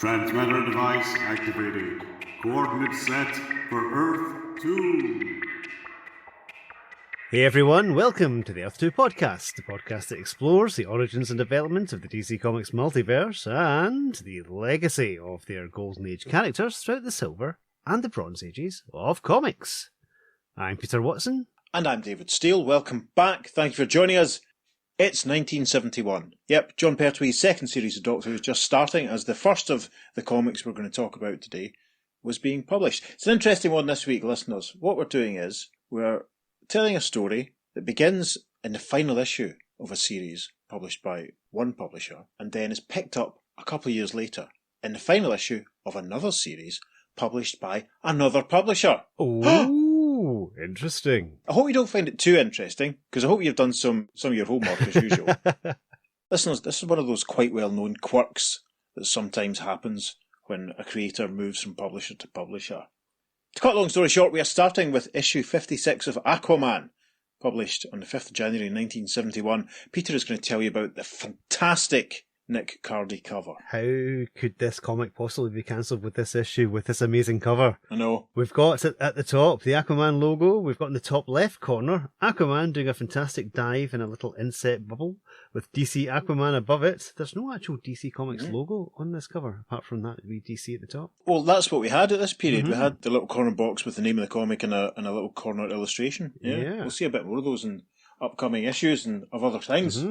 Transmitter device activated. Coordinates set for Earth 2. Hey everyone, welcome to the Earth 2 podcast, the podcast that explores the origins and development of the DC Comics multiverse and the legacy of their Golden Age characters throughout the Silver and the Bronze Ages of comics. I'm Peter Watson. And I'm David Steele. Welcome back. Thank you for joining us. It's 1971. Yep, John Pertwee's second series of Doctor Who is just starting as the first of the comics we're going to talk about today was being published. It's an interesting one this week, listeners. What we're doing is we're telling a story that begins in the final issue of a series published by one publisher and then is picked up a couple of years later in the final issue of another series published by another publisher. Ooh, interesting. I hope you don't find it too interesting, because I hope you've done some of your homework as usual. Listeners, this is one of those quite well-known quirks that sometimes happens when a creator moves from publisher to publisher. To cut a long story short, we are starting with issue 56 of Aquaman, published on the 5th of January 1971. Peter is going to tell you about the fantastic Nick Cardy cover. How could this comic possibly be cancelled with this issue, with this amazing cover? I know. We've got at the top the Aquaman logo. We've got in the top left corner Aquaman doing a fantastic dive in a little inset bubble with DC Aquaman above it. There's no actual DC Comics logo on this cover, apart from that wee DC at the top. Well, that's what we had at this period. We had the little corner box with the name of the comic and a little corner illustration. Yeah. We'll see a bit more of those in upcoming issues and of other things.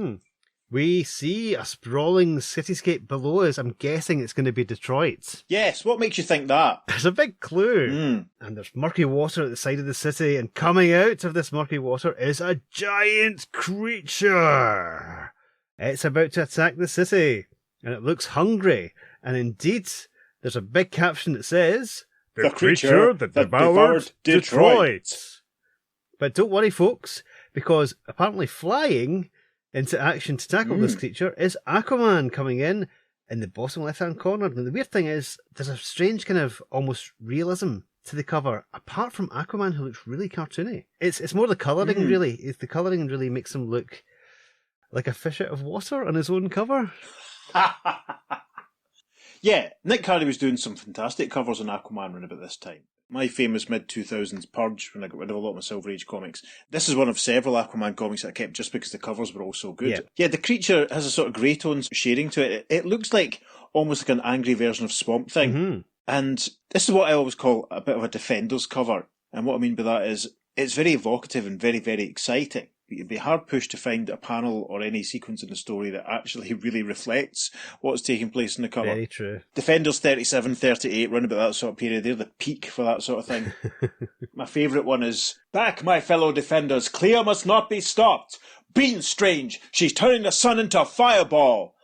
We see a sprawling cityscape below us. I'm guessing it's going to be Detroit. Yes, what makes you think that? There's a big clue. And there's murky water at the side of the city, and coming out of this murky water is a giant creature. It's about to attack the city, and it looks hungry. And indeed, there's a big caption that says, "The creature that devoured Detroit." But don't worry, folks, because apparently flying into action to tackle this creature is Aquaman coming in the bottom left-hand corner. And the weird thing is, there's a strange kind of almost realism to the cover, apart from Aquaman, who looks really cartoony. It's more the colouring, really. It's the colouring really makes him look like a fish out of water on his own cover. Yeah, Nick Cardy was doing some fantastic covers on Aquaman around about this time. My famous mid-2000s purge, when I got rid of a lot of my Silver Age comics. This is one of several Aquaman comics that I kept just because the covers were all so good. Yeah, the creature has a sort of grey tones shading to it. It looks like almost like an angry version of Swamp Thing. And this is what I always call a bit of a Defenders cover. And what I mean by that is it's very evocative and very, very exciting. You'd be hard pushed to find a panel or any sequence in the story that actually really reflects what's taking place in the cover. Very true. Defenders 37, 38, round about that sort of period. They're the peak for that sort of thing. My favourite one is, "Back, my fellow defenders, Clea must not be stopped. Being strange, she's turning the sun into a fireball."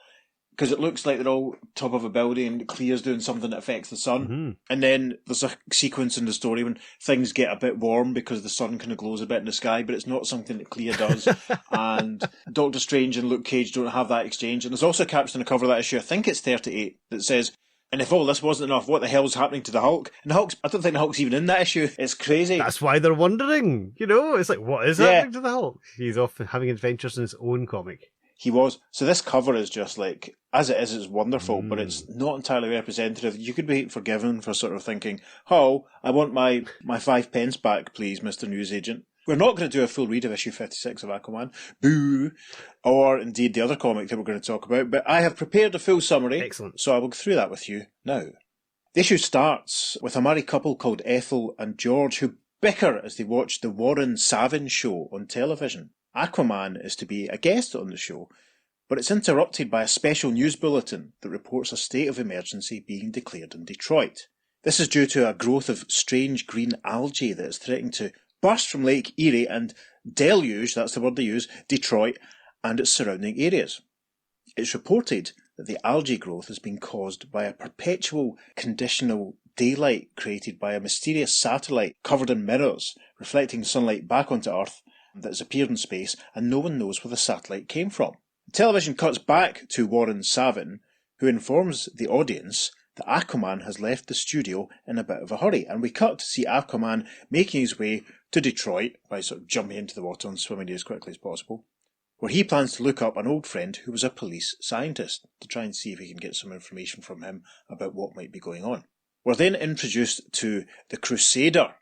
Because it looks like they're all top of a building and Clea's doing something that affects the sun. And then there's a sequence in the story when things get a bit warm because the sun kind of glows a bit in the sky, but it's not something that Clea does. And Doctor Strange and Luke Cage don't have that exchange. And there's also a caption on the cover of that issue, I think it's 38, that says, "And if all this wasn't enough, what the hell's happening to the Hulk?" And the Hulk's, I don't think the Hulk's even in that issue. It's crazy. That's why they're wondering. You know, it's like, what is happening to the Hulk? He's off having adventures in his own comic. He was. So this cover is just like, as it is, it's wonderful, but it's not entirely representative. You could be forgiven for sort of thinking, "Oh, I want my 5 pence back, please, Mr. Newsagent." We're not going to do a full read of issue 56 of Aquaman. Boo! Or indeed the other comic that we're going to talk about, but I have prepared a full summary. Excellent. So I will go through that with you now. The issue starts with a married couple called Ethel and George who bicker as they watch the Warren Savin show on television. Aquaman is to be a guest on the show, but it's interrupted by a special news bulletin that reports a state of emergency being declared in Detroit. This is due to a growth of strange green algae that is threatening to burst from Lake Erie and deluge, that's the word they use, Detroit and its surrounding areas. It's reported that the algae growth has been caused by a perpetual conditional daylight created by a mysterious satellite covered in mirrors, reflecting sunlight back onto Earth that has appeared in space, and no one knows where the satellite came from. The television cuts back to Warren Savin, who informs the audience that Aquaman has left the studio in a bit of a hurry, and we cut to see Aquaman making his way to Detroit by sort of jumping into the water and swimming as quickly as possible. where he plans to look up an old friend who was a police scientist to try and see if he can get some information from him about what might be going on. We're then introduced to the Crusader,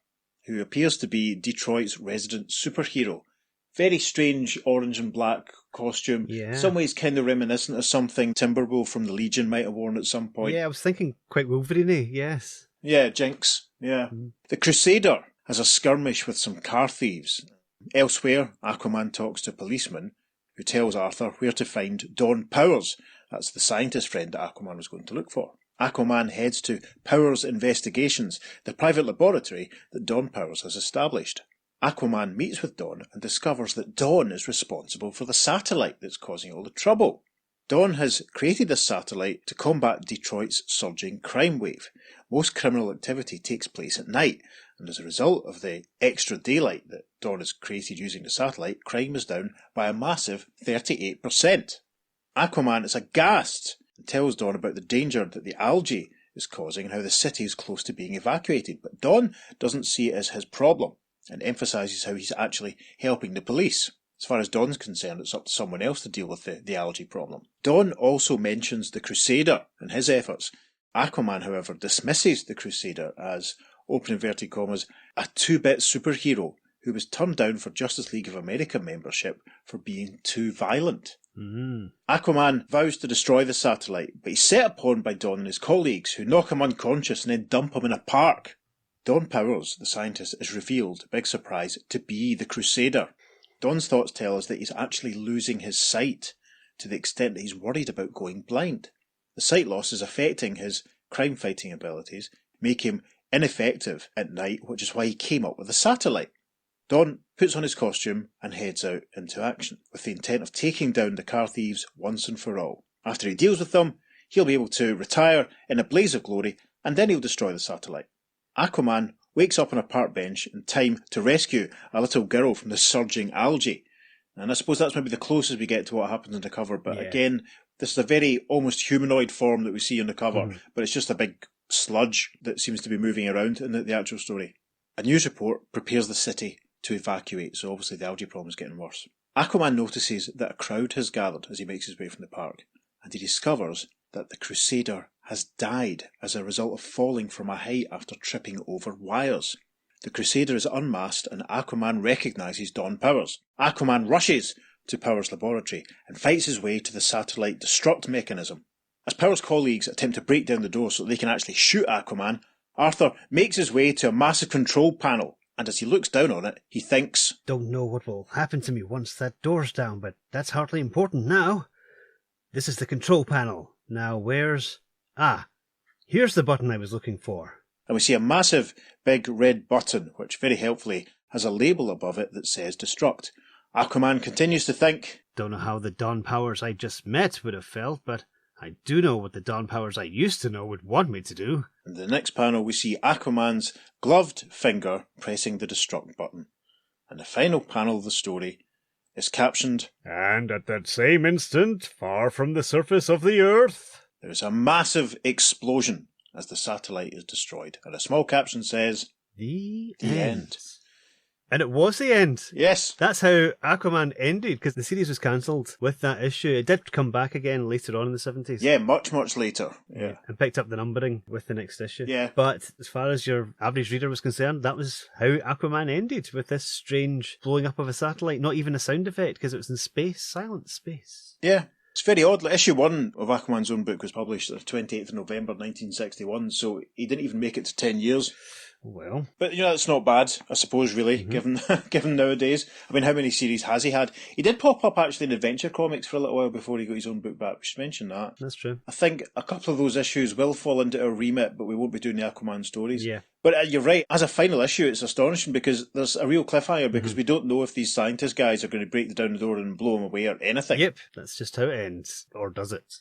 who appears to be Detroit's resident superhero. Very strange orange and black costume. Yeah. Some ways kind of reminiscent of something Timberwolf from the Legion might have worn at some point. Yeah, I was thinking quite Wolverine-y, yes. Yeah, Jinx. Yeah. The Crusader has a skirmish with some car thieves. Elsewhere, Aquaman talks to a policeman who tells Arthur where to find Dawn Powers. That's the scientist friend that Aquaman was going to look for. Aquaman heads to Powers Investigations, the private laboratory that Dawn Powers has established. Aquaman meets with Dawn and discovers that Dawn is responsible for the satellite that's causing all the trouble. Dawn has created this satellite to combat Detroit's surging crime wave. Most criminal activity takes place at night, and as a result of the extra daylight that Dawn has created using the satellite, crime is down by a massive 38%. Aquaman is aghast and tells Dawn about the danger that the algae is causing and how the city is close to being evacuated, but Dawn doesn't see it as his problem and emphasises how he's actually helping the police. As far as Dawn's concerned, it's up to someone else to deal with the algae problem. Dawn also mentions the Crusader and his efforts. Aquaman, however, dismisses the Crusader as, open inverted commas, a two-bit superhero who was turned down for Justice League of America membership for being too violent. Aquaman vows to destroy the satellite, but he's set upon by Dawn and his colleagues, who knock him unconscious and then dump him in a park. Dawn Powers, the scientist, is revealed, big surprise, to be the Crusader. Dawn's thoughts tell us that he's actually losing his sight, to the extent that he's worried about going blind. The sight loss is affecting his crime-fighting abilities, make him ineffective at night, which is why he came up with the satellite. Dawn puts on his costume and heads out into action, with the intent of taking down the car thieves once and for all. After he deals with them, he'll be able to retire in a blaze of glory, and then he'll destroy the satellite. Aquaman wakes up on a park bench in time to rescue a little girl from the surging algae. And I suppose that's maybe the closest we get to what happens in the cover, but again, this is a very almost humanoid form that we see on the cover, but it's just a big sludge that seems to be moving around in the actual story. A news report prepares the city to evacuate, so obviously the algae problem is getting worse. Aquaman notices that a crowd has gathered as he makes his way from the park, and he discovers that the Crusader has died as a result of falling from a height after tripping over wires. The Crusader is unmasked and Aquaman recognises Dawn Powers. Aquaman rushes to Powers' laboratory and fights his way to the satellite destruct mechanism. As Powers' colleagues attempt to break down the door so they can actually shoot Aquaman, Arthur makes his way to a massive control panel, and as he looks down on it, he thinks, "Don't know what will happen to me once that door's down, but that's hardly important now. This is the control panel. Now where's... here's the button I was looking for." And we see a massive big red button, which very helpfully has a label above it that says destruct. Aquaman continues to think, "Don't know how the Dawn Powers I just met would have felt, but I do know what the Dawn Powers I used to know would want me to do." In the next panel we see Aquaman's gloved finger pressing the destruct button. And the final panel of the story is captioned, "And at that same instant, far from the surface of the earth, there is a massive explosion as the satellite is destroyed. And a small caption says, The end." And it was the end. Yes. That's how Aquaman ended, because the series was cancelled with that issue. It did come back again later on in the 70s. Yeah, much later. Yeah. And picked up the numbering with the next issue. Yeah. But as far as your average reader was concerned, that was how Aquaman ended, with this strange blowing up of a satellite. Not even a sound effect, because it was in space, silent space. Yeah. It's very odd. Issue 1 of Aquaman's own book was published on the 28th of November 1961, so he didn't even make it to 10 years. Well, but that's not bad, I suppose, really, given nowadays. I mean, how many series has he had? He did pop up actually in Adventure Comics for a little while before he got his own book back. We should mention that. That's true. I think a couple of those issues will fall into our remit, but we won't be doing the Aquaman stories. Yeah. But you're right. As a final issue, it's astonishing because there's a real cliffhanger because we don't know if these scientist guys are going to break down the door and blow him away or anything. Yep, that's just how it ends. Or does it?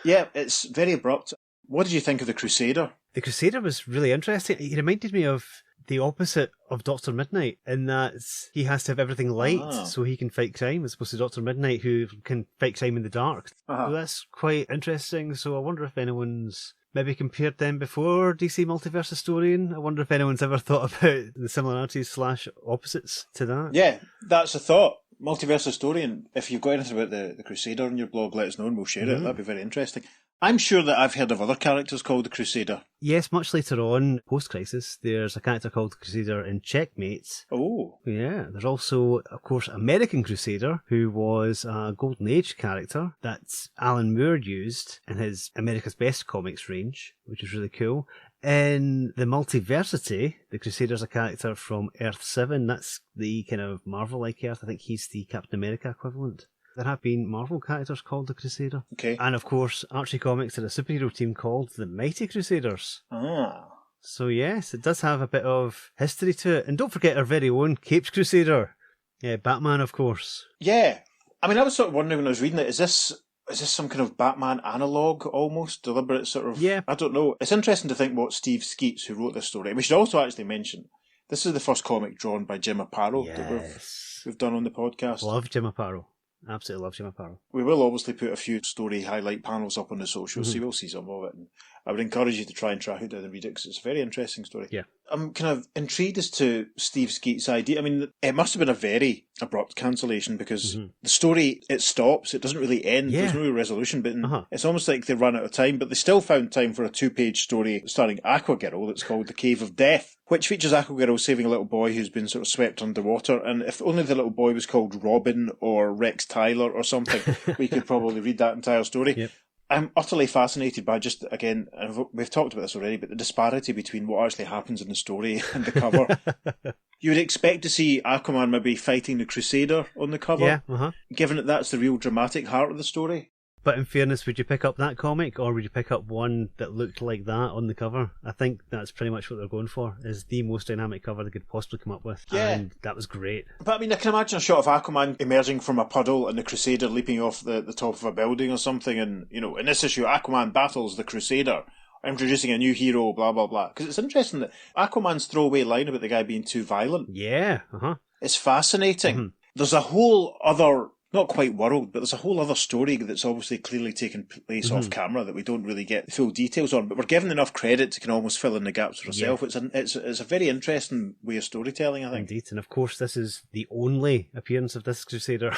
Yeah, it's very abrupt. What did you think of the Crusader? The Crusader was really interesting. He reminded me of the opposite of Dr. Midnight, in that he has to have everything light so he can fight crime, as opposed to Dr. Midnight, who can fight crime in the dark. So that's quite interesting. So I wonder if anyone's maybe compared them before, DC Multiverse Historian. I wonder if anyone's ever thought about the similarities / opposites to that. Yeah, that's a thought. multiversal story, and if you've got anything about the Crusader on your blog, let us know and we'll share it. That'd be very interesting. I'm sure that I've heard of other characters called the Crusader. Yes, much later on, post-crisis, there's a character called the Crusader in Checkmate. Oh. Yeah, there's also, of course, American Crusader, who was a Golden Age character that Alan Moore used in his America's Best comics range, which is really cool. In the Multiversity, the Crusader's a character from Earth 7. That's the kind of Marvel-like Earth. I think he's the Captain America equivalent. There have been Marvel characters called the Crusader. Okay. And of course, Archie Comics had a superhero team called the Mighty Crusaders. Ah. So yes, it does have a bit of history to it. And don't forget our very own Capes Crusader. Yeah, Batman, of course. Yeah. I mean, I was sort of wondering when I was reading it, is this some kind of Batman analogue almost? Deliberate sort of... Yeah. I don't know. It's interesting to think what Steve Skeates, who wrote this story... We should also actually mention, this is the first comic drawn by Jim Aparo that we've done on the podcast. Love Jim Aparo. Absolutely love Jim Aparo. We will obviously put a few story highlight panels up on the socials, so you will see some of it. And I would encourage you to try and track it down and read it, because it's a very interesting story. Yeah. I'm kind of intrigued as to Steve Skeates' idea. I mean, it must have been a very abrupt cancellation, because the story, it stops, it doesn't really end, there's no resolution, but it's almost like they ran out of time, but they still found time for a 2-page story starring Aquagirl that's called The Cave of Death, which features Aquagirl saving a little boy who's been sort of swept underwater, and if only the little boy was called Robin or Rex Tyler or something, we could probably read that entire story. Yep. I'm utterly fascinated by just, again, and we've talked about this already, but the disparity between what actually happens in the story and the cover. You would expect to see Aquaman maybe fighting the Crusader on the cover, given that that's the real dramatic heart of the story. But in fairness, would you pick up that comic, or would you pick up one that looked like that on the cover? I think that's pretty much what they're going for, is the most dynamic cover they could possibly come up with. Yeah. And that was great. But I mean, I can imagine a shot of Aquaman emerging from a puddle and the Crusader leaping off the top of a building or something, and, you know, in this issue, Aquaman battles the Crusader, introducing a new hero, blah, blah, blah. Because it's interesting that Aquaman's throwaway line about the guy being too violent. Yeah, It's fascinating. There's a whole other... not quite world, but there's a whole other story that's obviously clearly taken place off camera that we don't really get the full details on, but we're given enough credit to can almost fill in the gaps for ourselves. It's a very interesting way of storytelling, I think. Indeed, and of course this is the only appearance of this Crusader.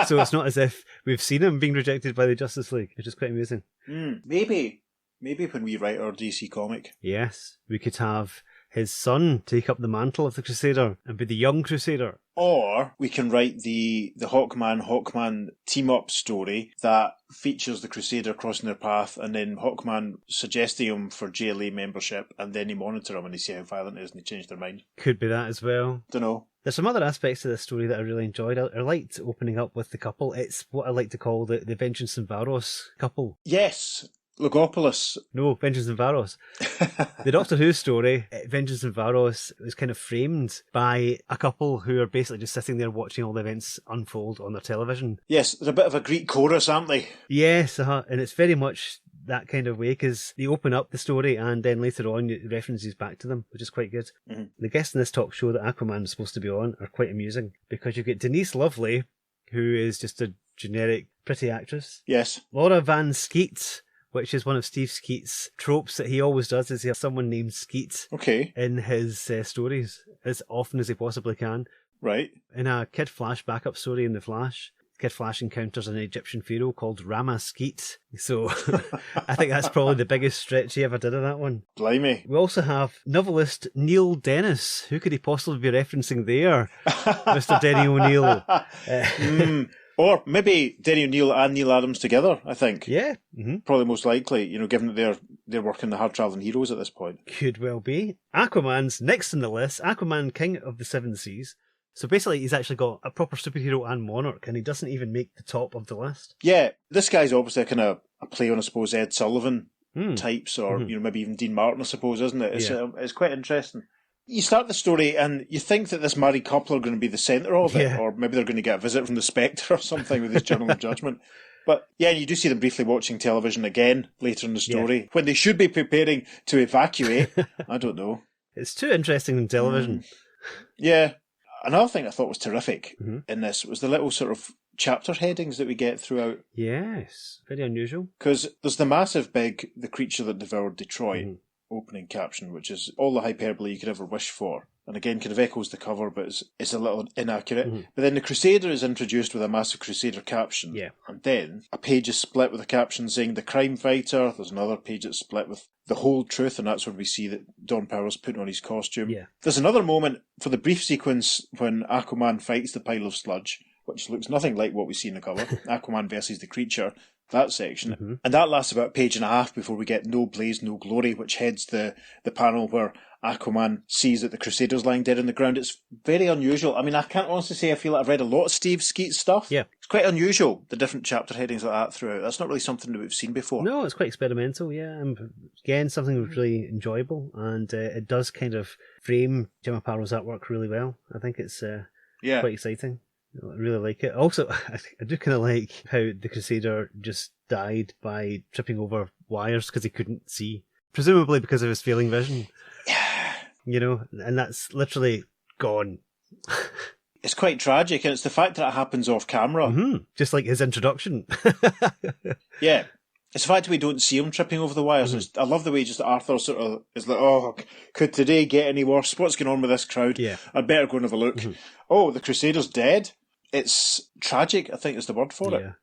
So it's not as if we've seen him being rejected by the Justice League, which is quite amusing. Maybe when we write our DC comic. Yes, we could have his son take up the mantle of the Crusader and be the young Crusader. Or we can write the Hawkman team-up story that features the Crusader crossing their path, and then Hawkman suggesting him for JLA membership, and then they monitor him and they see how violent it is and they change their mind. Could be that as well. Don't know. There's some other aspects of this story that I really enjoyed. I liked opening up with the couple. It's what I like to call the Vengeance and Varos couple. Yes. Logopolis. No, Vengeance and Varos. The Doctor Who story, Vengeance and Varos, was kind of framed by a couple who are basically just sitting there watching all the events unfold on their television. Yes, they're a bit of a Greek chorus, aren't they? Yes, and it's very much that kind of way, because they open up the story and then later on it references back to them, which is quite good. The guests in this talk show that Aquaman is supposed to be on are quite amusing, because you get Denise Lovely, who is just a generic pretty actress. Yes. Laura Van Skeet, which is one of Steve Skeates' tropes that he always does, is he has someone named Skeet in his stories as often as he possibly can. Right. In a Kid Flash backup story in The Flash, Kid Flash encounters an Egyptian pharaoh called Rama Skeet. So I think that's probably the biggest stretch he ever did of that one. Blimey. We also have novelist Neil Dennis. Who could he possibly be referencing there? Mr. Denny O'Neill. Or maybe Denny O'Neill and Neil Adams together, I think. Yeah. Probably most likely, you know, given that they're working the hard-travelling heroes at this point. Could well be. Aquaman's next on the list. Aquaman, King of the Seven Seas. So basically he's actually got a proper superhero and monarch, and he doesn't even make the top of the list. Yeah, this guy's obviously a kind of a play on, I suppose, Ed Sullivan types, or you know, maybe even Dean Martin, I suppose, isn't it? It's quite interesting. You start the story and you think that this married couple are going to be the centre of it, or maybe they're going to get a visit from the Spectre or something with his Journal of Judgment. But yeah, you do see them briefly watching television again later in the story, when they should be preparing to evacuate. I don't know. It's too interesting in television. Yeah. Another thing I thought was terrific in this was the little sort of chapter headings that we get throughout. Yes, very unusual. Because there's the massive big, the creature that devoured Detroit. opening caption, which is all the hyperbole you could ever wish for. And again, kind of echoes the cover, but it's a little inaccurate. Mm-hmm. But then the Crusader is introduced with a massive Crusader caption. Yeah. And then a page is split with a caption saying the crime fighter. There's another page that's split with the whole truth, and that's where we see that Don Powell's putting on his costume. Yeah. There's another moment for the brief sequence when Aquaman fights the pile of sludge, which looks nothing like what we see in the cover. Aquaman versus the creature. That section. Mm-hmm. And that lasts about a page and a half before we get No Blaze, No Glory, which heads the panel where Aquaman sees that the Crusader's lying dead on the ground. It's very unusual. I mean, I can't honestly say I feel like I've read a lot of Steve Skeates stuff. Yeah. It's quite unusual, the different chapter headings like that throughout. That's not really something that we've seen before. No, it's quite experimental, yeah. And again, something that was really enjoyable, and it does kind of frame Jim Apato's artwork really well. I think it's quite exciting. I really like it. Also, I do kind of like how the Crusader just died by tripping over wires because he couldn't see. Presumably because of his failing vision. Yeah. You know, and that's literally gone. It's quite tragic, and it's the fact that it happens off camera. Mm-hmm. Just like his introduction. Yeah. It's the fact that we don't see him tripping over the wires. Mm-hmm. I love the way just Arthur sort of is like, oh, could today get any worse? What's going on with this crowd? Yeah. I'd better go and have a look. Mm-hmm. Oh, the Crusader's dead. It's tragic, I think is the word for it.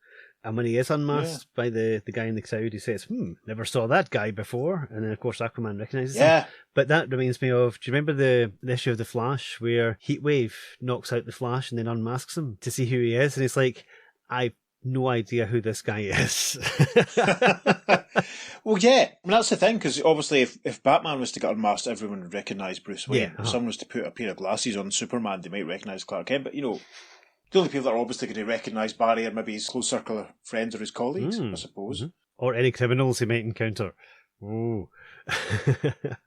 And when he is unmasked by the guy in the crowd, he says, never saw that guy before. And then, of course, Aquaman recognises him. But that reminds me of, do you remember the issue of The Flash where Heatwave knocks out the Flash and then unmasks him to see who he is? And it's like, I've no idea who this guy is. Well, yeah. I mean, that's the thing, because obviously if Batman was to get unmasked, everyone would recognise Bruce Wayne. If someone was to put a pair of glasses on Superman, they might recognise Clark Kent. But, you know, the only people that are obviously going to recognise Barry are maybe his close circle of friends or his colleagues, I suppose. Mm-hmm. Or any criminals he might encounter. Oh.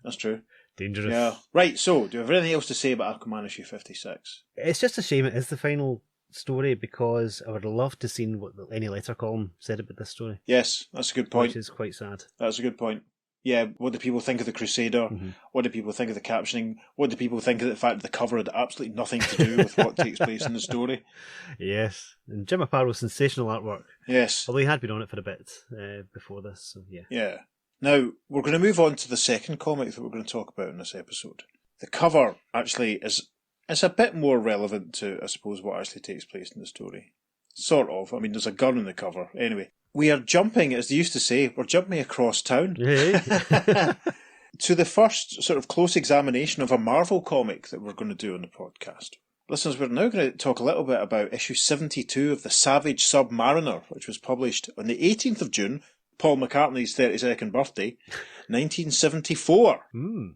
That's true. Dangerous. Yeah. Right, so, do you have anything else to say about Aquaman issue 56? It's just a shame it is the final story, because I would have loved to have seen what any letter column said about this story. Yes, that's a good point. Which is quite sad. That's a good point. Yeah, what do people think of the Crusader? Mm-hmm. What do people think of the captioning? What do people think of the fact that the cover had absolutely nothing to do with what takes place in the story? Yes, and Jim Apato's sensational artwork. Yes. Although he had been on it for a bit before this, so yeah. Yeah. Now, we're going to move on to the second comic that we're going to talk about in this episode. The cover actually is a bit more relevant to, I suppose, what actually takes place in the story. Sort of. I mean, there's a gun in the cover. Anyway. We are jumping, as they used to say, we're jumping across town to the first sort of close examination of a Marvel comic that we're going to do on the podcast. Listeners, we're now going to talk a little bit about issue 72 of The Savage Submariner, which was published on the 18th of June, Paul McCartney's 32nd birthday, 1974.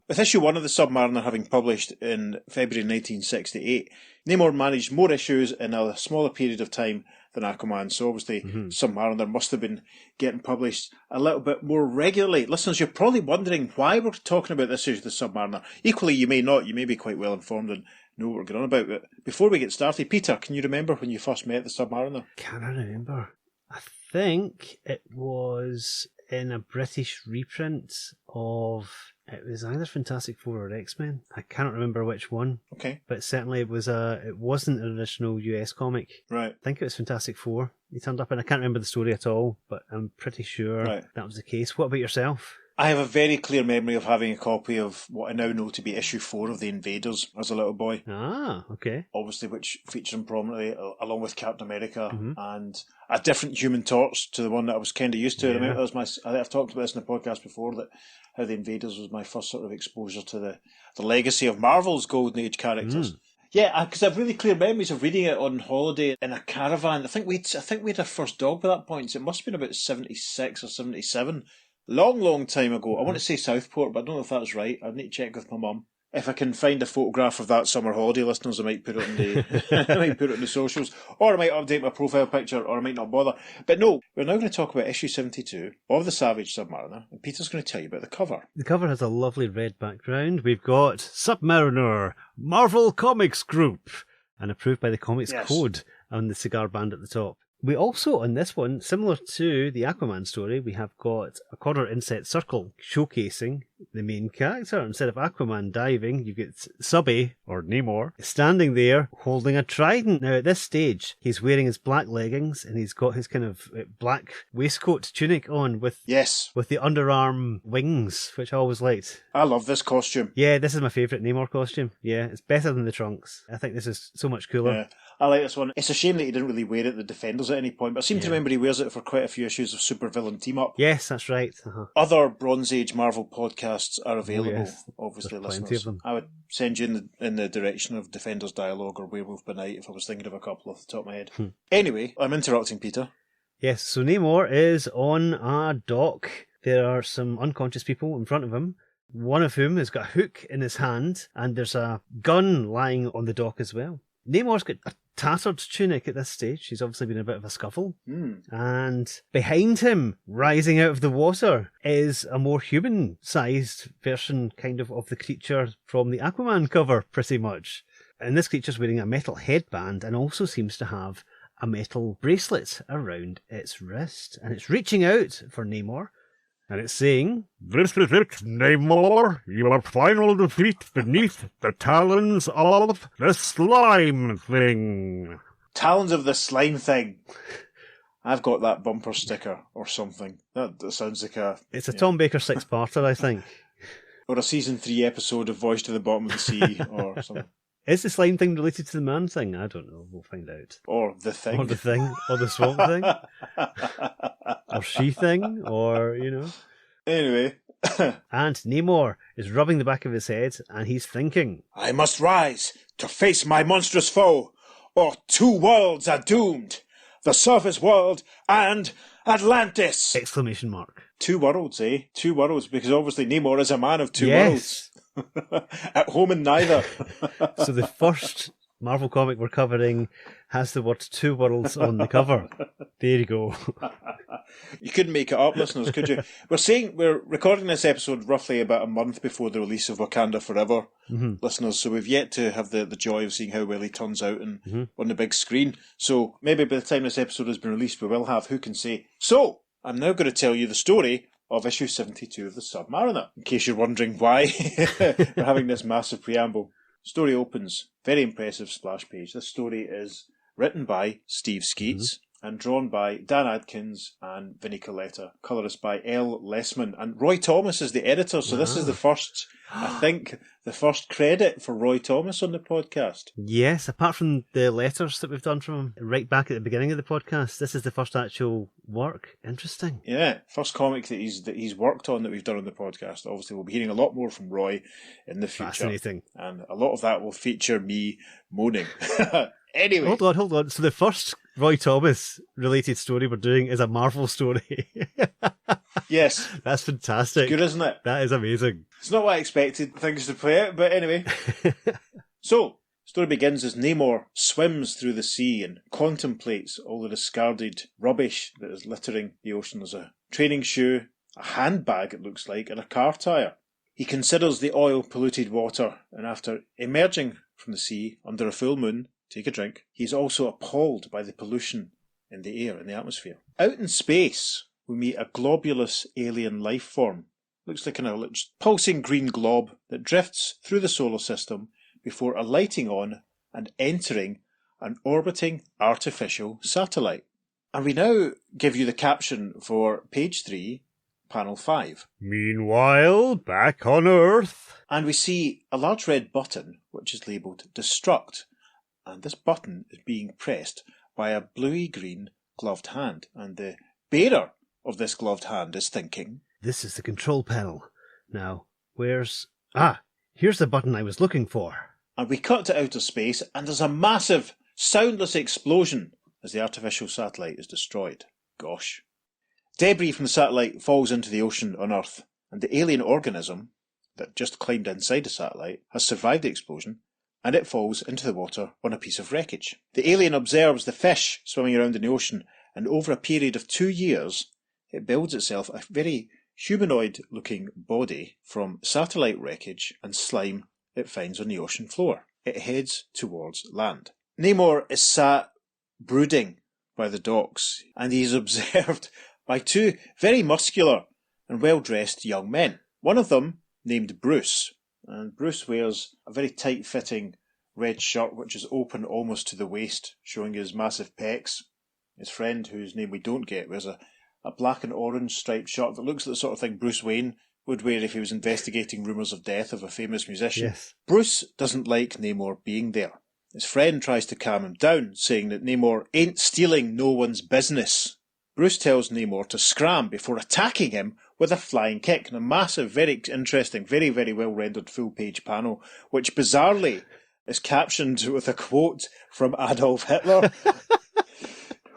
With issue 1 of The Submariner having published in February 1968, Namor managed more issues in a smaller period of time than Aquaman, so obviously Submariner must have been getting published a little bit more regularly. Listeners, you're probably wondering why we're talking about this issue of the Submariner. Equally, you may not. You may be quite well informed and know what we're going on about. But before we get started, Peter, can you remember when you first met the Submariner? Can I remember? I think it was in a British reprint of... It was either Fantastic Four or X-Men. I cannot remember which one. Okay. But certainly it wasn't an original US comic. Right. I think it was Fantastic Four. He turned up, and I can't remember the story at all, but I'm pretty sure that was the case. What about yourself? I have a very clear memory of having a copy of what I now know to be issue 4 of The Invaders as a little boy. Ah, okay. Obviously, which featured him prominently along with Captain America and a different Human Torch to the one that I was kind of used to. Yeah. I've talked about this in the podcast before, that how The Invaders was my first sort of exposure to the legacy of Marvel's Golden Age characters. Yeah, because I have really clear memories of reading it on holiday in a caravan. I think we had our first dog by that point, so it must have been about 76 or 77. Long time ago. I want to say Southport, but I don't know if that's right. I'd need to check with my mum. If I can find a photograph of that summer holiday, listeners, I might put it on the socials, or I might update my profile picture, or I might not bother. But no, we're now going to talk about issue 72 of The Savage Submariner, and Peter's going to tell you about the cover. The cover has a lovely red background. We've got Submariner, Marvel Comics Group, and approved by the Comics Code on the cigar band at the top. We also, on this one, similar to the Aquaman story, we have got a quarter inset circle showcasing the main character. Instead of Aquaman diving, you get Subby, or Namor, standing there holding a trident. Now, at this stage, he's wearing his black leggings and he's got his kind of black waistcoat tunic on with the underarm wings, which I always liked. I love this costume. Yeah, this is my favourite Namor costume. Yeah, it's better than the trunks. I think this is so much cooler. Yeah. I like this one. It's a shame that he didn't really wear it at the Defenders at any point, but I seem to remember he wears it for quite a few issues of Supervillain Team Up. Yes, that's right. Uh-huh. Other Bronze Age Marvel podcasts are available, obviously, There's plenty listeners. of them. I would send you in the direction of Defenders Dialogue or Werewolf by Night if I was thinking of a couple off the top of my head. Anyway, I'm interrupting Peter. Yes, so Namor is on a dock. There are some unconscious people in front of him, one of whom has got a hook in his hand, and there's a gun lying on the dock as well. Namor's got a tattered tunic at this stage. He's obviously been in a bit of a scuffle. And behind him, rising out of the water, is a more human-sized version kind of the creature from the Aquaman cover, pretty much. And this creature's wearing a metal headband and also seems to have a metal bracelet around its wrist. And it's reaching out for Namor. And it's saying, "This is it, Namor. Your final defeat beneath the talons of the slime thing." Talons of the Slime Thing. I've got that bumper sticker or something. That sounds like a... It's a Tom Baker six-parter, I think. Or a season 3 episode of Voice to the Bottom of the Sea or something. Is the slime thing related to the man thing? I don't know. We'll find out. Or the thing. Or the thing. Or the swamp thing. Or she thing. Or, Anyway. And Namor is rubbing the back of his head and he's thinking, "I must rise to face my monstrous foe, or 2 worlds are doomed. The surface world and Atlantis!" Exclamation mark. 2 worlds, eh? 2 worlds, because obviously Namor is a man of 2 Yes. worlds. At home in neither. So the first Marvel comic we're covering has the word 2 worlds on the cover. There you go. You couldn't make it up, listeners, could you? We're recording this episode roughly about a month before the release of Wakanda Forever, listeners, so we've yet to have the joy of seeing how well he turns out on the big screen. So maybe by the time this episode has been released, we will have, who can say. So, I'm now going to tell you the story of issue 72 of The Submariner, in case you're wondering why we're having this massive preamble. Story opens, very impressive splash page. This story is written by Steve Skeates and drawn by Dan Adkins and Vinnie Coletta, colourist by L. Lessman, and Roy Thomas is the editor, so this is the first, I think, the first credit for Roy Thomas on the podcast. Yes, apart from the letters that we've done from him right back at the beginning of the podcast, this is the first actual work. Interesting. Yeah, first comic that he's worked on that we've done on the podcast. Obviously, we'll be hearing a lot more from Roy in the future. Fascinating. And a lot of that will feature me moaning. Anyway. Hold on. So the first Roy Thomas related story we're doing is a Marvel story. Yes. That's fantastic. Good, isn't it? That is amazing. It's not what I expected things to play out, but anyway. So, story begins as Namor swims through the sea and contemplates all the discarded rubbish that is littering the ocean. There's a training shoe, a handbag it looks like, and a car tyre. He considers the oil-polluted water, and after emerging from the sea under a full moon, take a drink, he's also appalled by the pollution in the air, in the atmosphere. Out in space, we meet a globulous alien life form. Looks like a pulsing green glob that drifts through the solar system before alighting on and entering an orbiting artificial satellite. And we now give you the caption for page 3, panel 5. "Meanwhile, back on Earth." And we see a large red button which is labelled Destruct. And this button is being pressed by a bluey-green gloved hand. And the bearer of this gloved hand is thinking, This is the control panel. Now, here's the button I was looking for. And we cut to outer space, and there's a massive, soundless explosion as the artificial satellite is destroyed. Gosh. Debris from the satellite falls into the ocean on Earth, and the alien organism that just climbed inside the satellite has survived the explosion, and it falls into the water on a piece of wreckage. The alien observes the fish swimming around in the ocean, and over a period of 2 years, it builds itself a very humanoid-looking body from satellite wreckage and slime it finds on the ocean floor. It heads towards land. Namor is sat brooding by the docks, and he is observed by 2 very muscular and well-dressed young men. One of them named Bruce. And Bruce wears a very tight-fitting red shirt which is open almost to the waist, showing his massive pecs. His friend, whose name we don't get, wears a black and orange striped shirt that looks like the sort of thing Bruce Wayne would wear if he was investigating rumours of death of a famous musician. Yes. Bruce doesn't like Namor being there. His friend tries to calm him down, saying that Namor ain't stealing no one's business. Bruce tells Namor to scram before attacking him with a flying kick in a massive, very interesting, very, very well rendered full-page panel, which bizarrely is captioned with a quote from Adolf Hitler,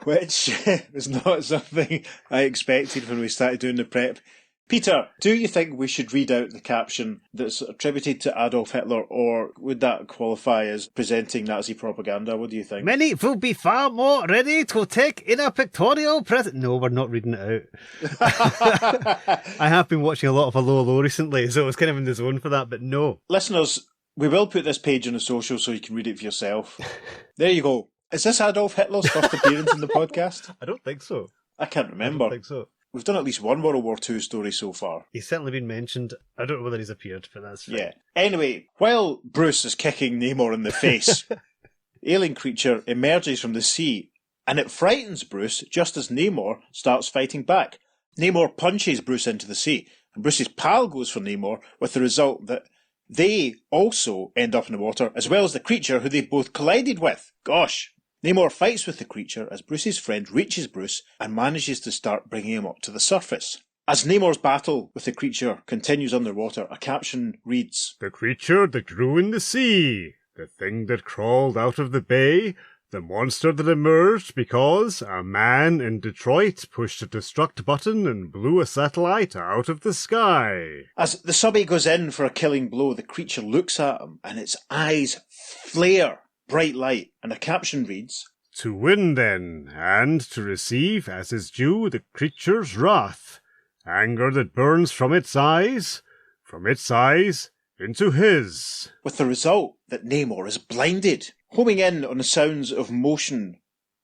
which was not something I expected when we started doing the prep. Peter, do you think we should read out the caption that's attributed to Adolf Hitler, or would that qualify as presenting Nazi propaganda? What do you think? Many will be far more ready to take in a pictorial present. No, we're not reading it out. I have been watching a lot of Hello recently, so I was kind of in the zone for that, but no. Listeners, we will put this page on the social so you can read it for yourself. There you go. Is this Adolf Hitler's first appearance in the podcast? I don't think so. I can't remember. I don't think so. We've done at least one World War II story so far. He's certainly been mentioned. I don't know whether he's appeared, but that's fine. Yeah. Anyway, while Bruce is kicking Namor in the face, the alien creature emerges from the sea, and it frightens Bruce just as Namor starts fighting back. Namor punches Bruce into the sea, and Bruce's pal goes for Namor, with the result that they also end up in the water, as well as the creature who they both collided with. Gosh. Namor fights with the creature as Bruce's friend reaches Bruce and manages to start bringing him up to the surface. As Namor's battle with the creature continues underwater, a caption reads, "The creature that grew in the sea, the thing that crawled out of the bay, the monster that emerged because a man in Detroit pushed a destruct button and blew a satellite out of the sky." As the subby goes in for a killing blow, the creature looks at him and its eyes flare bright light, and a caption reads, "To win then, and to receive as is due the creature's wrath, anger that burns from its eyes into his." with the result that Namor is blinded. Homing in on the sounds of motion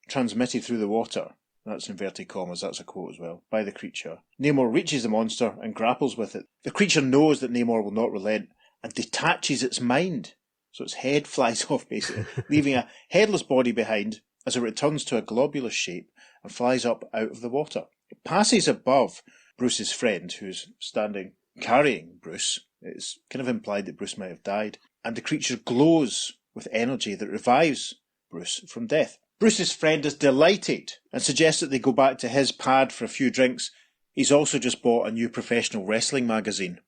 transmitted through the water, that's inverted commas, that's a quote as well, by the creature, Namor reaches the monster and grapples with it. The creature knows that Namor will not relent and detaches its mind. So its head flies off, basically, leaving a headless body behind as it returns to a globulous shape and flies up out of the water. It passes above Bruce's friend, who's standing carrying Bruce. It's kind of implied that Bruce might have died. And the creature glows with energy that revives Bruce from death. Bruce's friend is delighted and suggests that they go back to his pad for a few drinks. He's also just bought a new professional wrestling magazine.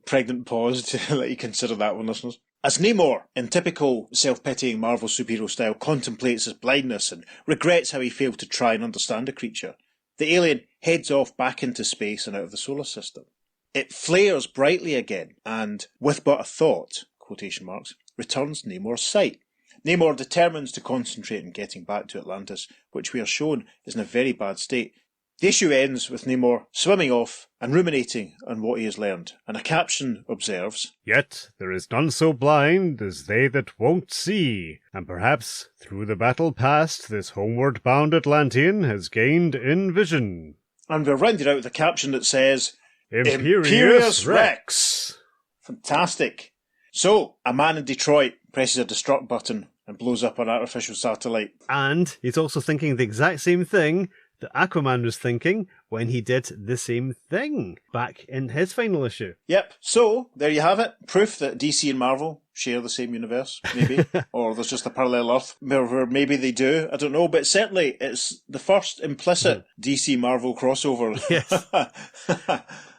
Pregnant pause to let you consider that one, listeners. As Namor, in typical self-pitying Marvel superhero style, contemplates his blindness and regrets how he failed to try and understand the creature, the alien heads off back into space and out of the solar system. It flares brightly again and, with but a thought, quotation marks, returns Namor's sight. Namor determines to concentrate on getting back to Atlantis, which we are shown is in a very bad state. The issue ends with Namor swimming off and ruminating on what he has learned, and a caption observes, "Yet there is none so blind as they that won't see, and perhaps through the battle past this homeward bound Atlantean has gained in vision." And we're rounded out with a caption that says, Imperious Rex. Fantastic. So, a man in Detroit presses a destruct button and blows up an artificial satellite. And he's also thinking the exact same thing that Aquaman was thinking when he did the same thing back in his final issue. Yep, so there you have it. Proof that DC and Marvel share the same universe, maybe. Or there's just a parallel Earth where maybe they do. I don't know, but certainly it's the first implicit DC Marvel crossover. Yes.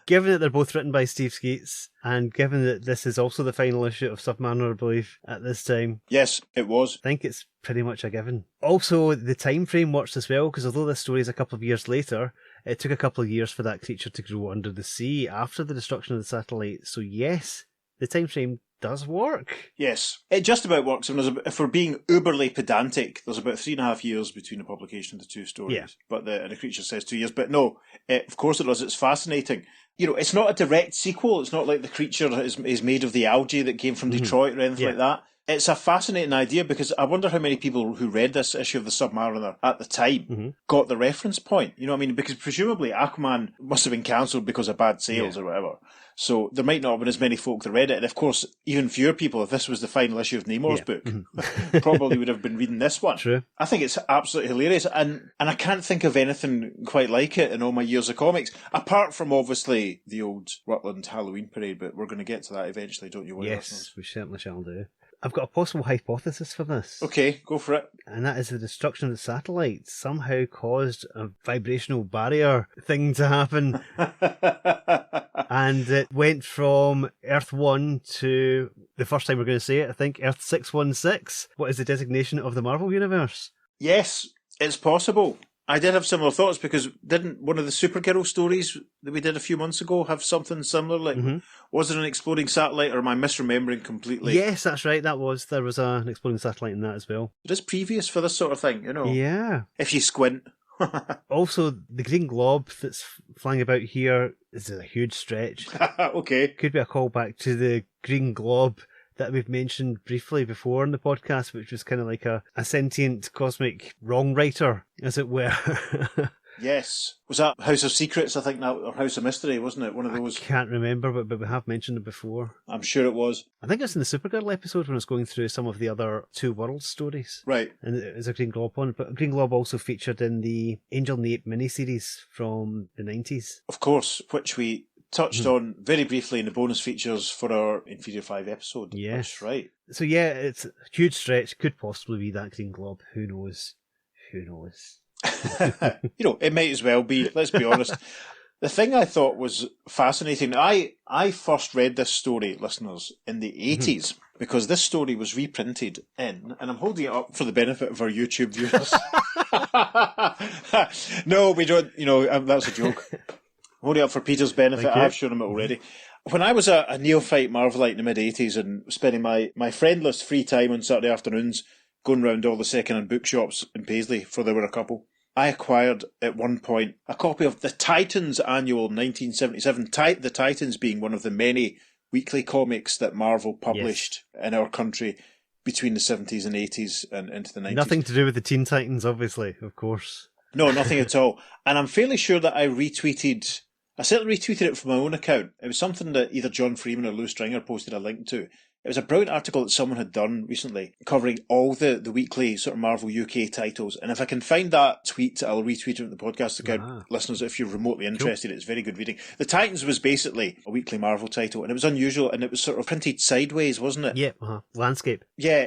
Given that they're both written by Steve Skeates, and given that this is also the final issue of Submariner, I believe, at this time. Yes, it was. I think it's pretty much a given. Also, the time frame works as well, because although this story is a couple of years later, it took a couple of years for that creature to grow under the sea after the destruction of the satellite. So yes, the time frame does work. Yes, it just about works. And if we're being uberly pedantic, there's about 3.5 years between the publication of the two stories. Yeah. But the creature says 2 years. But no, of course it does. It's fascinating. You know, it's not a direct sequel. It's not like the creature is made of the algae that came from Detroit or anything like that. It's a fascinating idea because I wonder how many people who read this issue of the Submariner at the time got the reference point. You know what I mean? Because presumably Aquaman must have been cancelled because of bad sales or whatever. So there might not have been as many folk that read it. And of course, even fewer people, if this was the final issue of Namor's book, probably would have been reading this one. True. I think it's absolutely hilarious. And I can't think of anything quite like it in all my years of comics, apart from obviously the old Rutland Halloween parade, but we're going to get to that eventually, don't you worry? Yes, we certainly shall do. I've got a possible hypothesis for this. Okay, go for it. And that is the destruction of the satellite somehow caused a vibrational barrier thing to happen. And it went from Earth 1 to, the first time we're going to say it, I think, Earth 616. What is the designation of the Marvel Universe? Yes, it's possible. I did have similar thoughts because didn't one of the Supergirl stories that we did a few months ago have something similar? Like, was there an exploding satellite, or am I misremembering completely? Yes, that's right. There was an exploding satellite in that as well. It is previous for this sort of thing, you know. Yeah. If you squint. Also, the green glob that's flying about here is a huge stretch. Okay. Could be a callback to the green glob that we've mentioned briefly before in the podcast, which was kind of like a sentient cosmic wrong writer, as it were. Yes. Was that House of Secrets, I think, or House of Mystery, wasn't it? One of those. I can't remember, but we have mentioned it before. I'm sure it was. I think it's in the Supergirl episode when it's going through some of the other Two Worlds stories. Right. And there's a Green Glob one, but Green Glob also featured in the Angel and the Ape miniseries from the 90s. Of course, which we touched on very briefly in the bonus features for our Inferior 5 episode. Yes. That's right. So yeah, it's a huge stretch. Could possibly be that Green Glob. Who knows? Who knows? You know, it might as well be, let's be honest. The thing I thought was fascinating, I first read this story, listeners, in the 80s, because this story was reprinted in, and I'm holding it up for the benefit of our YouTube viewers. No, we don't, you know, that's a joke. Holding it up for Peter's benefit, I've shown him it already. When I was a neophyte Marvelite in the mid-80s and spending my friendless free time on Saturday afternoons going round all the second-hand bookshops in Paisley, for there were a couple, I acquired at one point a copy of the Titans Annual 1977, the Titans being one of the many weekly comics that Marvel published in our country between the 70s and 80s and into the 90s. Nothing to do with the Teen Titans, obviously, of course. No, nothing at all. And I'm fairly sure that I certainly retweeted it from my own account. It was something that either John Freeman or Lou Stringer posted a link to. It was a brilliant article that someone had done recently covering all the weekly sort of Marvel UK titles. And if I can find that tweet, I'll retweet it at the podcast account. Listeners, if you're remotely interested, It's very good reading. The Titans was basically a weekly Marvel title, and it was unusual, and it was sort of printed sideways, wasn't it? Yeah, landscape. Yeah,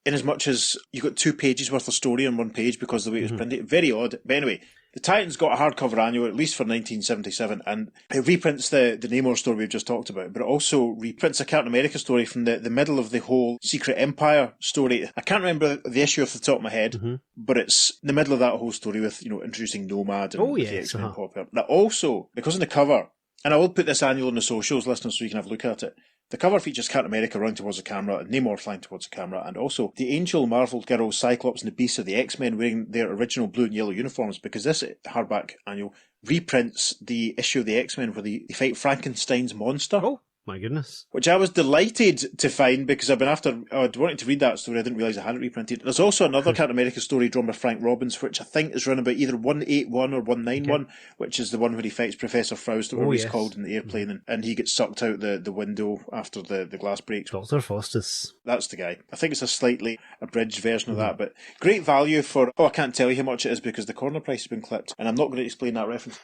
in as much as you got 2 pages worth of story on one page because of the way it was printed. Very odd. But anyway, the Titans got a hardcover annual, at least for 1977, and it reprints the Namor story we've just talked about, but it also reprints a Captain America story from the middle of the whole Secret Empire story. I can't remember the issue off the top of my head, but it's the middle of that whole story with, you know, introducing Nomad and the X-Men pop up. Now also, because on the cover, and I will put this annual on the socials, listeners, so you can have a look at it, the cover features Captain America running towards the camera and Namor flying towards the camera, and also the Angel, Marvel Girl, Cyclops and the Beast of the X-Men wearing their original blue and yellow uniforms, because this hardback annual reprints the issue of the X-Men where they fight Frankenstein's monster. Oh, my goodness. Which I was delighted to find because I'd wanted to read that story. I didn't realise I hadn't reprinted. There's also another Captain America story drawn by Frank Robbins, which I think is run about either 181 or 191, which is the one where he fights Professor Faust, or whatever he's called, in the airplane, and he gets sucked out the window after the glass breaks. Dr. Faustus. That's the guy. I think it's a slightly abridged version of that, but great value for... Oh, I can't tell you how much it is because the corner price has been clipped, and I'm not going to explain that reference.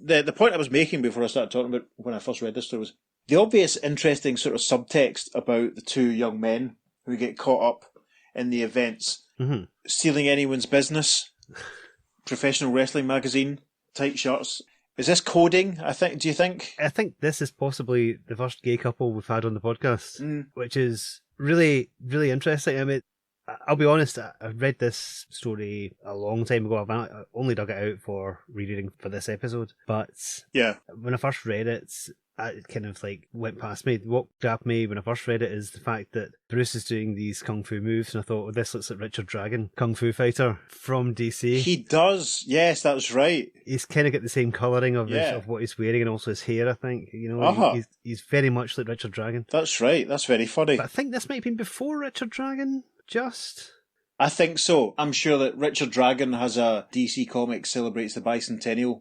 The point I was making before I started talking about when I first read this story was the obvious interesting sort of subtext about the 2 young men who get caught up in the events, stealing anyone's business, professional wrestling magazine, tight shirts. Is this coding, do you think? I think this is possibly the first gay couple we've had on the podcast, which is really, really interesting. I mean, I'll be honest, I read this story a long time ago. I only dug it out for rereading for this episode. But when I first read it, it kind of like went past me. What grabbed me when I first read it is the fact that Bruce is doing these kung fu moves, and I thought, this looks like Richard Dragon, kung fu fighter from DC. He does, yes, that's right. He's kind of got the same colouring of what he's wearing, and also his hair, I think. He's very much like Richard Dragon. That's right, that's very funny. But I think this might have been before Richard Dragon, just... I think so. I'm sure that Richard Dragon has a DC Comics celebrates the bicentennial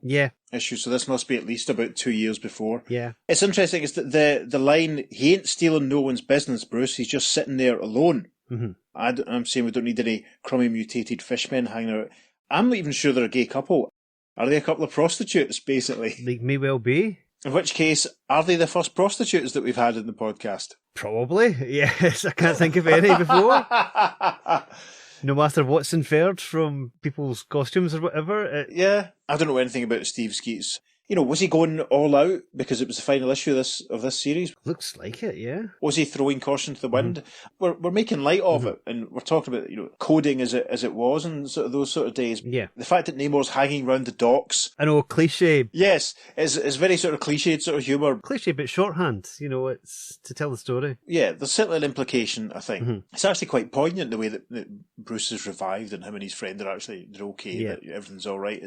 issue, so this must be at least about 2 years before. Yeah. It's interesting is that the line, he ain't stealing no one's business, Bruce, he's just sitting there alone. Mm-hmm. I'm saying we don't need any crummy mutated fishmen hanging out. I'm not even sure they're a gay couple. Are they a couple of prostitutes, basically? They may well be. In which case, are they the first prostitutes that we've had in the podcast? Probably, yes. I can't think of any before. No matter what's inferred from people's costumes or whatever. Yeah. I don't know anything about Steve Skeates. Was he going all out because it was the final issue of this series? Looks like it, yeah. Was he throwing caution to the wind? Mm-hmm. We're making light of it, and we're talking about coding as it was in sort of those sort of days. Yeah. The fact that Namor's hanging around the docks. I know, cliche. Yes, is very sort of cliched sort of humour. Cliche, but shorthand. It's to tell the story. Yeah, there's certainly an implication, I think. Mm-hmm. It's actually quite poignant the way that Bruce is revived and him and his friend are actually they're okay, that everything's all right.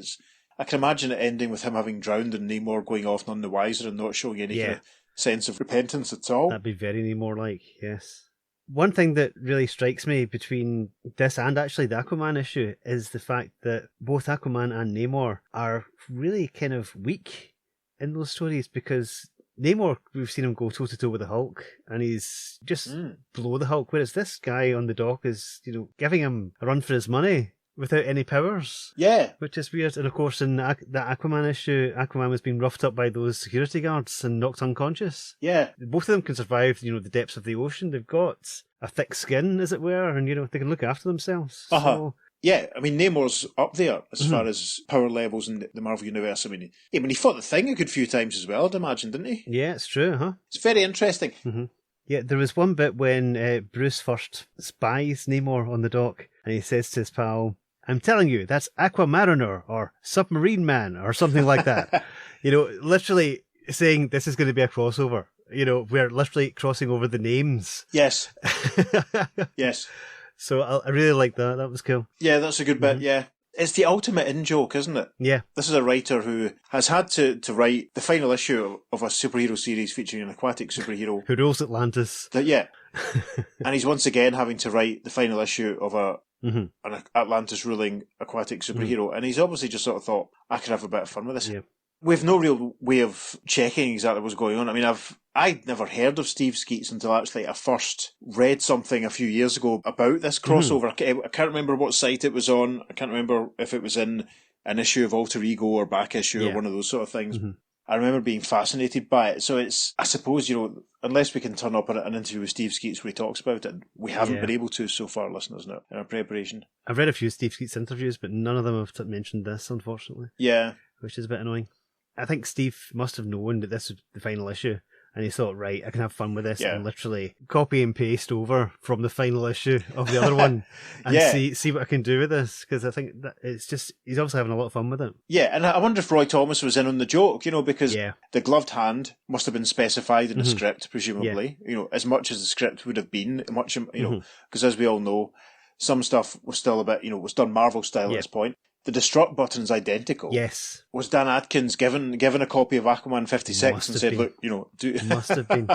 I can imagine it ending with him having drowned and Namor going off none the wiser and not showing any kind of sense of repentance at all. That'd be very Namor-like, yes. One thing that really strikes me between this and actually the Aquaman issue is the fact that both Aquaman and Namor are really kind of weak in those stories, because Namor, we've seen him go toe-to-toe with the Hulk, and he's just below the Hulk, whereas this guy on the dock is, giving him a run for his money without any powers. Yeah. Which is weird. And of course, in the Aquaman issue, Aquaman was being roughed up by those security guards and knocked unconscious. Yeah. Both of them can survive, the depths of the ocean. They've got a thick skin, as it were, and, they can look after themselves. Uh-huh. So, yeah, I mean, Namor's up there as far as power levels in the Marvel Universe. I mean, he fought the Thing a good few times as well, I'd imagine, didn't he? Yeah, it's true, huh? It's very interesting. Mm-hmm. Yeah, there was one bit when Bruce first spies Namor on the dock, and he says to his pal, "I'm telling you, that's Aquamariner or Submarine Man or something like that." Literally saying this is going to be a crossover. We're literally crossing over the names. Yes. Yes. So I really like that. That was cool. Yeah, that's a good bit, yeah. It's the ultimate in-joke, isn't it? Yeah. This is a writer who has had to write the final issue of a superhero series featuring an aquatic superhero. Who rules Atlantis. And he's once again having to write the final issue of an Atlantis ruling aquatic superhero. And he's obviously just sort of thought, I could have a bit of fun with this. Yeah. We've no real way of checking exactly what's going on. I mean, I'd never heard of Steve Skeates until actually I first read something a few years ago about this crossover. I can't remember what site it was on. I can't remember if it was in an issue of Alter Ego or back issue or one of those sort of things. Mm-hmm. I remember being fascinated by it. So it's, I suppose, unless we can turn up an interview with Steve Skeates where he talks about it, we haven't been able to so far, listeners, in our preparation. I've read a few Steve Skeates interviews, but none of them have mentioned this, unfortunately. Yeah. Which is a bit annoying. I think Steve must have known that this was the final issue, and he thought, right, I can have fun with this and literally copy and paste over from the final issue of the other one and see what I can do with this, because I think that it's just, he's obviously having a lot of fun with it. Yeah, and I wonder if Roy Thomas was in on the joke, because the gloved hand must have been specified in the script, presumably, as much as the script would have been, because as we all know, some stuff was still a bit, was done Marvel style at this point. The destruct button's identical. Yes. Was Dan Adkins given a copy of Aquaman 56 and said, been. "Look, do..." Must have been.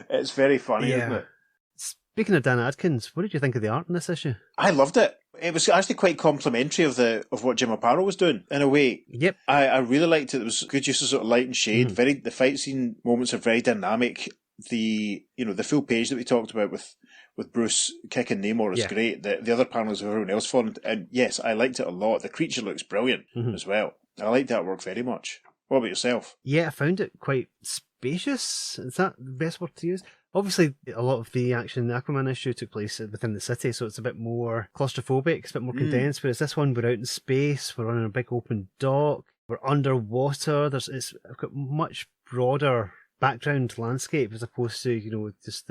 It's very funny, isn't it? Speaking of Dan Adkins, what did you think of the art in this issue? I loved it. It was actually quite complimentary of what Jim Aparo was doing, in a way. Yep. I really liked it. There was good use of sort of light and shade. The fight scene moments are very dynamic. The full page that we talked about with Bruce kicking Namor is great. The other panels of everyone else falling, and yes, I liked it a lot. The creature looks brilliant as well. I liked that work very much. What about yourself? Yeah, I found it quite spacious. Is that the best word to use? Obviously, a lot of the action in the Aquaman issue took place within the city, so it's a bit more claustrophobic, it's a bit more condensed, whereas this one, we're out in space, we're on a big open dock, we're underwater, it's got much broader background landscape as opposed to, just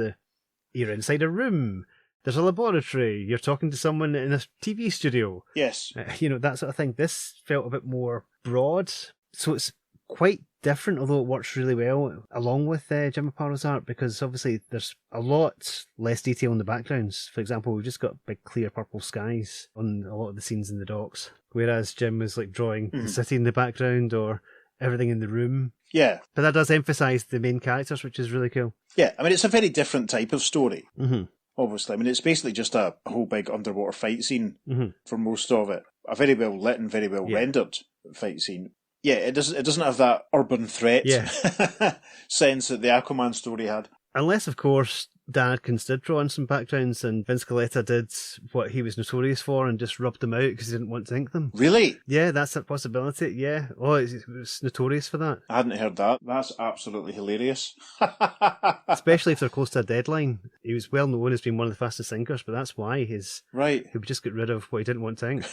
you're inside a room, there's a laboratory, you're talking to someone in a TV studio. Yes. That sort of thing. This felt a bit more broad, so it's quite different, although it works really well along with Jim Apato's art, because obviously there's a lot less detail in the backgrounds. For example, we've just got big clear purple skies on a lot of the scenes in the docks, whereas Jim was like drawing the city in the background or everything in the room. Yeah. But that does emphasise the main characters, which is really cool. Yeah, I mean, it's a very different type of story. Mm-hmm. Obviously, I mean, it's basically just a whole big underwater fight scene for most of it. A very well lit and very well rendered fight scene. Yeah, it doesn't have that urban threat sense that the Aquaman story had. Unless, of course, Dan Adkins did draw in some backgrounds and Vince Coletta did what he was notorious for and just rubbed them out because he didn't want to ink them. Really? Yeah, that's a possibility, yeah. Oh, he was notorious for that. I hadn't heard that. That's absolutely hilarious. Especially if they're close to a deadline. He was well known as being one of the fastest inkers, but that's why he would just get rid of what he didn't want to ink,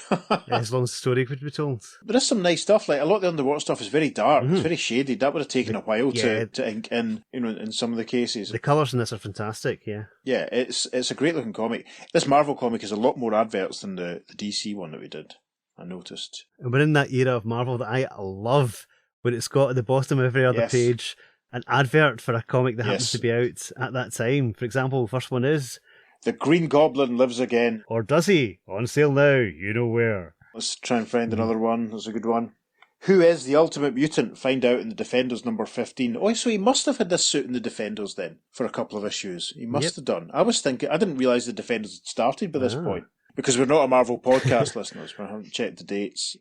as long as the story could be told. There is some nice stuff. Like, a lot of the underwater stuff is very dark. It's very shaded. That would have taken a while to ink in, in some of the cases. The colours in this are fantastic, yeah. Yeah, it's a great looking comic. This Marvel comic has a lot more adverts than the DC one that we did, I noticed. And we're in that era of Marvel that I love, where it's got at the bottom of every other page an advert for a comic that happens to be out at that time. For example, the first one is The Green Goblin Lives Again. Or does he? On sale now, you know where. Let's try and find another one. That's a good one. Who is the Ultimate Mutant? Find out in the Defenders number 15. Oh, so he must have had this suit in the Defenders then, for a couple of issues. He must have done. I was thinking, I didn't realise the Defenders had started by this point. Because we're not a Marvel podcast, listeners. We haven't checked the dates.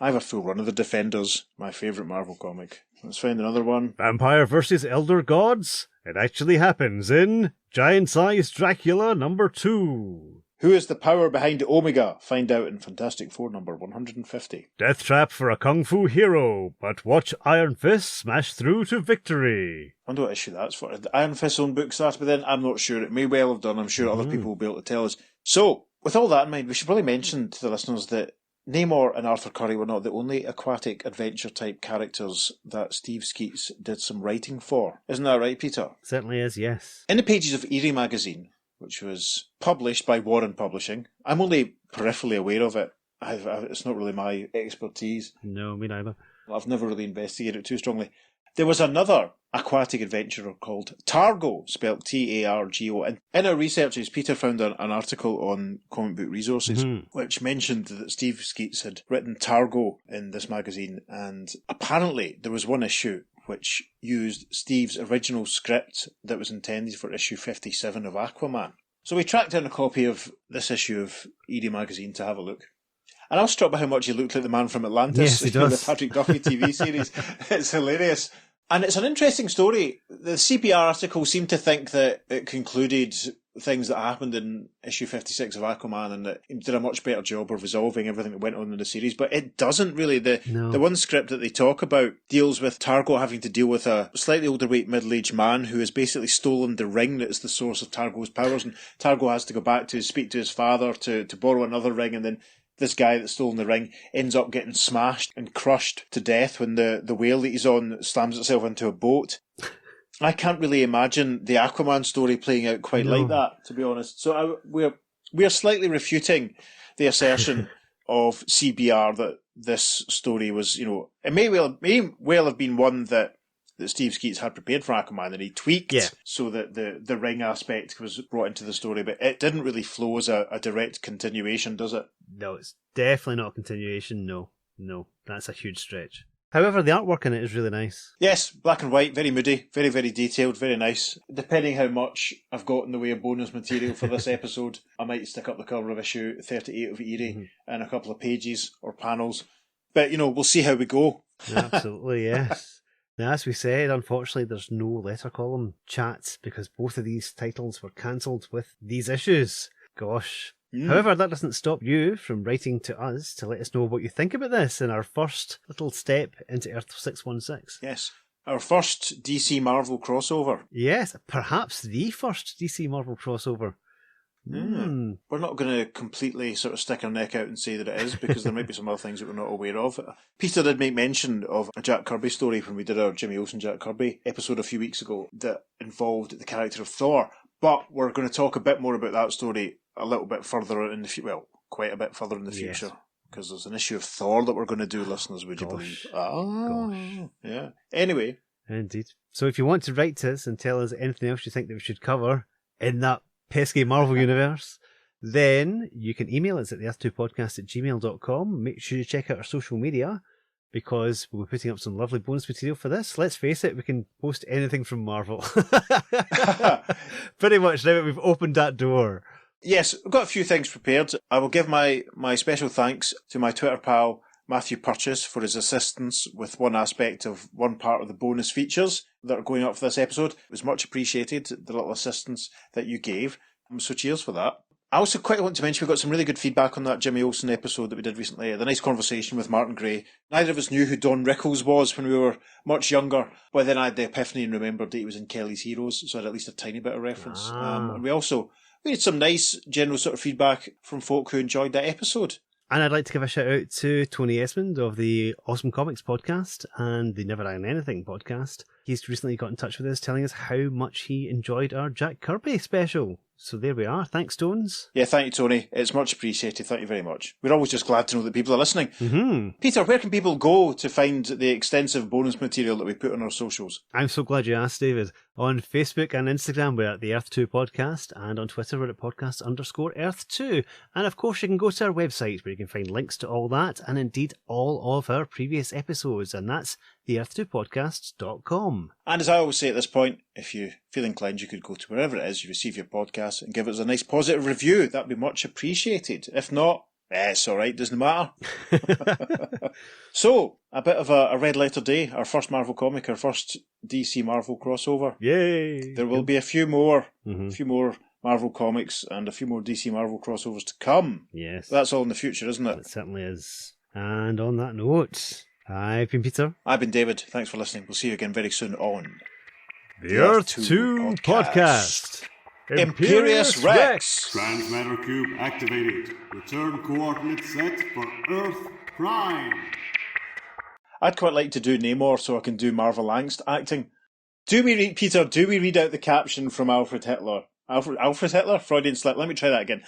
I have a full run of the Defenders, my favourite Marvel comic. Let's find another one. Vampire versus Elder Gods? It actually happens in Giant-Sized Dracula number 2. Who is the power behind Omega? Find out in Fantastic Four number 150. Death trap for a kung fu hero, but watch Iron Fist smash through to victory. I wonder what issue that's for. Did Iron Fist's own book started with then? I'm not sure. It may well have done. I'm sure other people will be able to tell us. So, with all that in mind, we should probably mention to the listeners that Namor and Arthur Curry were not the only aquatic adventure type characters that Steve Skeates did some writing for. Isn't that right, Peter? Certainly is, yes. In the pages of Eerie magazine, which was published by Warren Publishing, I'm only peripherally aware of it. It's not really my expertise. No, me neither. I've never really investigated it too strongly. There was another aquatic adventurer called Targo, spelled Targo. And in our researches, Peter found an article on Comic Book Resources, which mentioned that Steve Skeates had written Targo in this magazine. And apparently there was one issue which used Steve's original script that was intended for issue 57 of Aquaman. So we tracked down a copy of this issue of Eerie magazine to have a look. And I was struck by how much he looked like the man from Atlantis. Yes, he does. The Patrick Duffy TV series. It's hilarious. And it's an interesting story. The CBR article seemed to think that it concluded things that happened in issue 56 of Aquaman and that it did a much better job of resolving everything that went on in the series. But it doesn't really. The one script that they talk about deals with Targo having to deal with a slightly older-weight middle-aged man who has basically stolen the ring that is the source of Targo's powers. And Targo has to go back to speak to his father to borrow another ring, and then this guy that's stolen the ring ends up getting smashed and crushed to death when the whale that he's on slams itself into a boat. I can't really imagine the Aquaman story playing out quite like that, to be honest. So we're slightly refuting the assertion of CBR that this story was, it may well have been one that Steve Skeates had prepared for Aquaman and he tweaked so that the ring aspect was brought into the story, but it didn't really flow as a direct continuation, does it? No, it's definitely not a continuation, no. That's a huge stretch. However, the artwork in it is really nice. Yes, black and white, very moody, very, very detailed, very nice. Depending how much I've got in the way of bonus material for this episode, I might stick up the cover of issue 38 of Eerie and a couple of pages or panels. But, we'll see how we go. Absolutely, yes. Now, as we said, unfortunately, there's no letter column chats because both of these titles were cancelled with these issues. Gosh. However, that doesn't stop you from writing to us to let us know what you think about this in our first little step into Earth 616. Yes, our first DC Marvel crossover. Yes, perhaps the first DC Marvel crossover. We're not going to completely sort of stick our neck out and say that it is, because there might be some other things that we're not aware of. Peter did make mention of a Jack Kirby story when we did our Jimmy Olsen Jack Kirby episode a few weeks ago that involved the character of Thor. But we're going to talk a bit more about that story a little bit further in the future. Well, quite a bit further in the future. because there's an issue of Thor that we're going to do, listeners, would you believe? Oh, yeah. Anyway. Indeed. So if you want to write to us and tell us anything else you think that we should cover in that pesky Marvel universe, then you can email us at theearth2podcast@gmail.com. Make sure you check out our social media, because we'll be putting up some lovely bonus material for this. Let's face it, we can post anything from Marvel. Pretty much now that we've opened that door. Yes, I've got a few things prepared. I will give my special thanks to my Twitter pal, Matthew Purchase, for his assistance with one aspect of one part of the bonus features that are going up for this episode. It was much appreciated, the little assistance that you gave. So cheers for that. I also quite want to mention we got some really good feedback on that Jimmy Olsen episode that we did recently. The nice conversation with Martin Gray. Neither of us knew who Don Rickles was when we were much younger, but then I had the epiphany and remembered that he was in Kelly's Heroes, so I had at least a tiny bit of reference. And we had some nice general sort of feedback from folk who enjoyed that episode. And I'd like to give a shout out to Tony Esmond of the Awesome Comics podcast and the Never Iron Anything podcast. He's recently got in touch with us telling us how much he enjoyed our Jack Kirby special. So there we are. Thanks, Stones. Yeah, thank you, Tony. It's much appreciated. Thank you very much. We're always just glad to know that people are listening. Mm-hmm. Peter, where can people go to find the extensive bonus material that we put on our socials? I'm so glad you asked, David. On Facebook and Instagram, we're at the Earth2 Podcast, and on Twitter, we're at podcast_Earth2. And of course, you can go to our website where you can find links to all that, and indeed all of our previous episodes, and that's theearth2podcasts.com. And as I always say at this point, if you feel inclined, you could go to wherever it is you receive your podcast and give us a nice positive review. That'd be much appreciated. If not, it's all right, doesn't matter. So, a bit of a red letter day, our first Marvel comic, our first DC Marvel crossover. Yay! There will be a few more Marvel comics and a few more DC Marvel crossovers to come. Yes. That's all in the future, isn't it? It certainly is. And on that note, I've been Peter. I've been David. Thanks for listening. We'll see you again very soon on The Earth-2 Podcast. Imperious Rex. Transmatter Cube activated. Return coordinates set for Earth Prime. I'd quite like to do Namor so I can do Marvel Angst acting. Do we read out the caption from Alfred Hitler? Alfred Hitler? Freudian slip. Let me try that again.